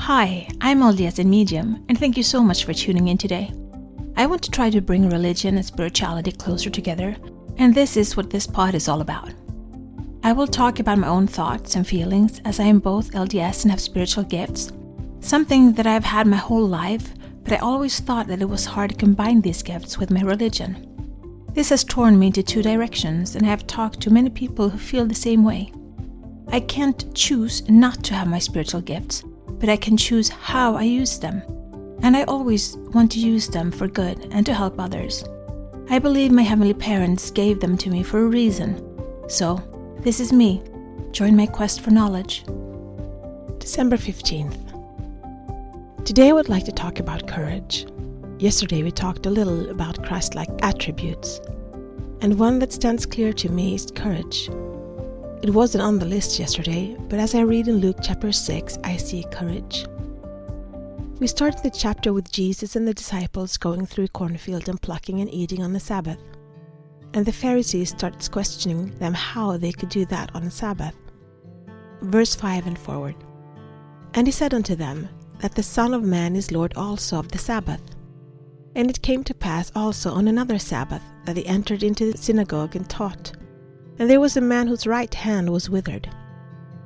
Hi, I'm LDS in Medium, and thank you so much for tuning in today. I want to try to bring religion and spirituality closer together, and this is what this pod is all about. I will talk about my own thoughts and feelings as I am both LDS and have spiritual gifts, something that I've had my whole life, but I always thought that it was hard to combine these gifts with my religion. This has torn me into two directions, and I have talked to many people who feel the same way. I can't choose not to have my spiritual gifts, but I can choose how I use them. And I always want to use them for good and to help others. I believe my heavenly parents gave them to me for a reason. So, this is me. Join my quest for knowledge. December 15th. Today I would like to talk about courage. Yesterday we talked a little about Christ-like attributes. And one that stands clear to me is courage. It wasn't on the list yesterday, but as I read in Luke chapter 6, I see courage. We started the chapter with Jesus and the disciples going through a cornfield and plucking and eating on the Sabbath. And the Pharisees started questioning them how they could do that on the Sabbath. Verse 5 and forward. And he said unto them, that the Son of Man is Lord also of the Sabbath. And it came to pass also on another Sabbath that he entered into the synagogue and taught. And there was a man whose right hand was withered.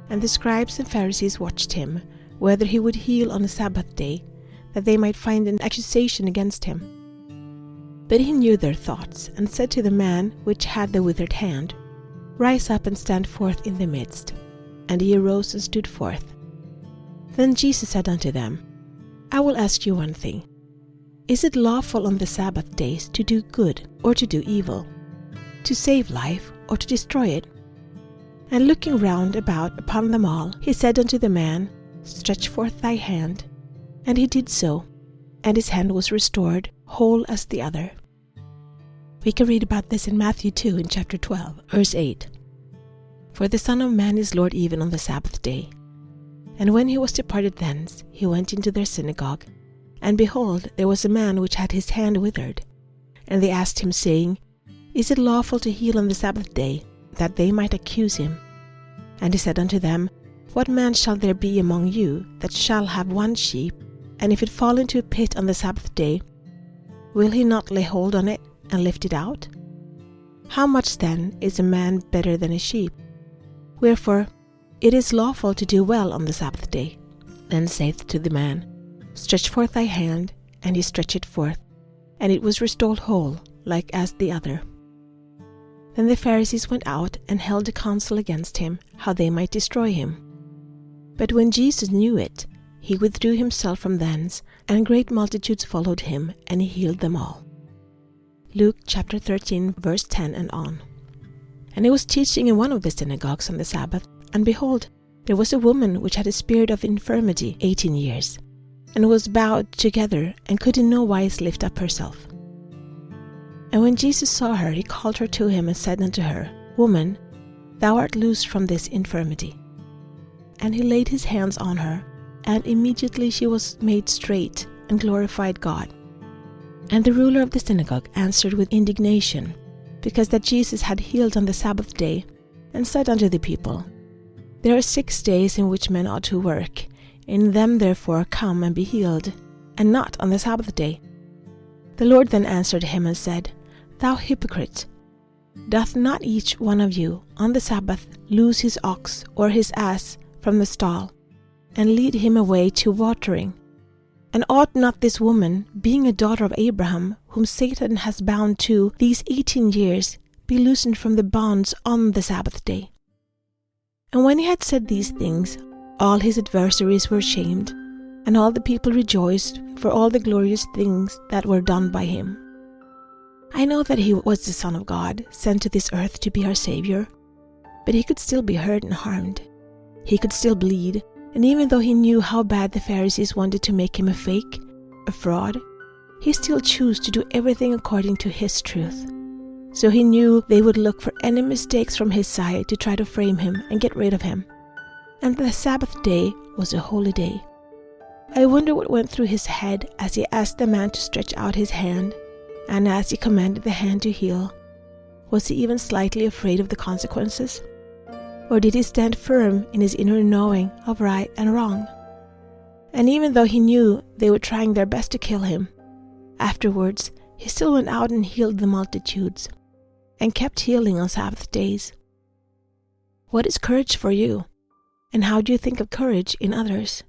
And the scribes and Pharisees watched him, whether he would heal on the Sabbath day, that they might find an accusation against him. But he knew their thoughts, and said to the man which had the withered hand, Rise up and stand forth in the midst. And he arose and stood forth. Then Jesus said unto them, I will ask you one thing. Is it lawful on the Sabbath days to do good or to do evil, to save life or to destroy it? And looking round about upon them all, he said unto the man, Stretch forth thy hand. And he did so, and his hand was restored, whole as the other. We can read about this in Matthew 2 in chapter 12, verse 8. For the Son of Man is Lord even on the Sabbath day. And when he was departed thence, he went into their synagogue, and behold, there was a man which had his hand withered. And they asked him, saying, Is it lawful to heal on the Sabbath day, that they might accuse him? And he said unto them, What man shall there be among you that shall have one sheep, and if it fall into a pit on the Sabbath day, will he not lay hold on it and lift it out? How much then is a man better than a sheep? Wherefore it is lawful to do well on the Sabbath day. Then saith to the man, Stretch forth thy hand, and he stretched it forth, and it was restored whole, like as the other. Then the Pharisees went out and held a council against him, how they might destroy him. But when Jesus knew it, he withdrew himself from thence, and great multitudes followed him, and he healed them all. Luke chapter 13, verse 10 and on. And he was teaching in one of the synagogues on the Sabbath, and behold, there was a woman which had a spirit of infirmity 18 years, and was bowed together, and could in no wise lift up herself. And when Jesus saw her, he called her to him, and said unto her, Woman, thou art loosed from this infirmity. And he laid his hands on her, and immediately she was made straight, and glorified God. And the ruler of the synagogue answered with indignation, because that Jesus had healed on the Sabbath day, and said unto the people, There are 6 days in which men ought to work. In them therefore come and be healed, and not on the Sabbath day. The Lord then answered him and said, Thou hypocrite, doth not each one of you on the Sabbath loose his ox or his ass from the stall, and lead him away to watering? And ought not this woman, being a daughter of Abraham, whom Satan has bound to these 18 years, be loosened from the bonds on the Sabbath day? And when he had said these things, all his adversaries were ashamed, and all the people rejoiced for all the glorious things that were done by him. I know that he was the Son of God, sent to this earth to be our Saviour, but he could still be hurt and harmed. He could still bleed, and even though he knew how bad the Pharisees wanted to make him a fake, a fraud, he still chose to do everything according to his truth. So he knew they would look for any mistakes from his side to try to frame him and get rid of him. And the Sabbath day was a holy day. I wonder what went through his head as he asked the man to stretch out his hand, and as he commanded the hand to heal. Was he even slightly afraid of the consequences? Or did he stand firm in his inner knowing of right and wrong? And even though he knew they were trying their best to kill him, afterwards he still went out and healed the multitudes, and kept healing on Sabbath days. What is courage for you? And how do you think of courage in others?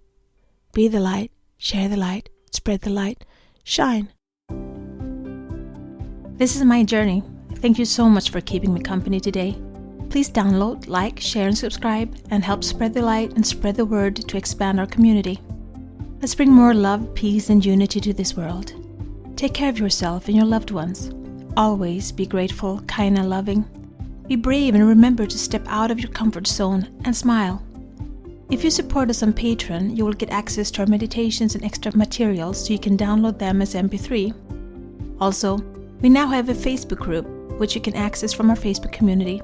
Be the light, share the light, spread the light, shine. This is my journey. Thank you so much for keeping me company today. Please download, like, share and subscribe, and help spread the light and spread the word to expand our community. Let's bring more love, peace and unity to this world. Take care of yourself and your loved ones. Always be grateful, kind and loving. Be brave and remember to step out of your comfort zone and smile. If you support us on Patreon, you will get access to our meditations and extra materials so you can download them as MP3. Also, we now have a Facebook group which you can access from our Facebook community.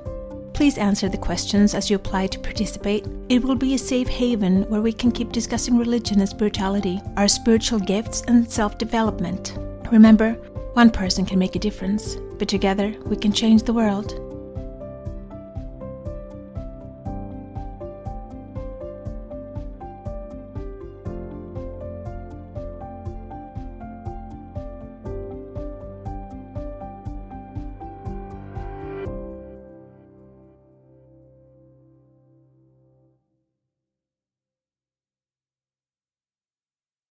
Please answer the questions as you apply to participate. It will be a safe haven where we can keep discussing religion and spirituality, our spiritual gifts and self-development. Remember, one person can make a difference, but together we can change the world.